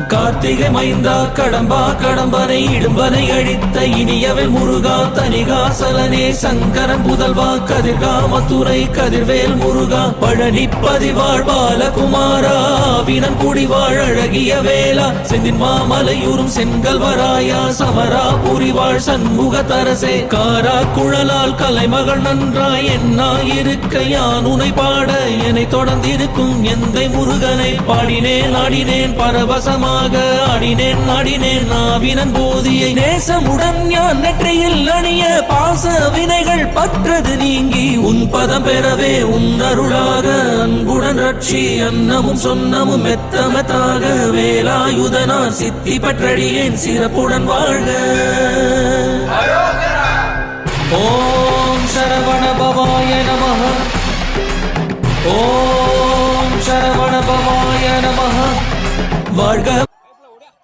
கார்த்திகை மைந்தா கடம்பா கடம்பனை இடும்பனை அழித்த இனியவன் முருகா தனிகாசலனே சங்கரன் புதல்வா கதிர்காமத்துறை கதிர்வேல் முருகா பழனி பதிவாழ் பாலகுமாரா வினன் குடிவாழ் அழகிய வேளா செந்தின் மாமலையூரும் செங்கல்வராயா சமரா புரிவாழ் சண்முக தரசே காரா குழலால் கலைமகள் நன்றாய் என்னாயிருக்க யான் உனை பாட என்னை தொடர்ந்திருக்கும் எந்தை முருகனை பாடினேன் ஆடினேன் பரவசமாக ஆடினேன் நாடினேன் நாவினன் போதியை நேசமுடன் ஞான் நெற்றியில் அணிய பாச வினைகள் பற்றது நீங்கி உன் பதம் பெறவே உன் அருளாக அன்புடன் ரட்சி அன்னமும் சொன்னமும் மெத்தமத்தாக வேலாயுதனார் சித்தி பற்றடியேன் சிறப்புடன் வாழ்க. ஓம் சரவண பவாய நமஹ. ஓம் சரவண பவாய நமஹ. வாழ்க.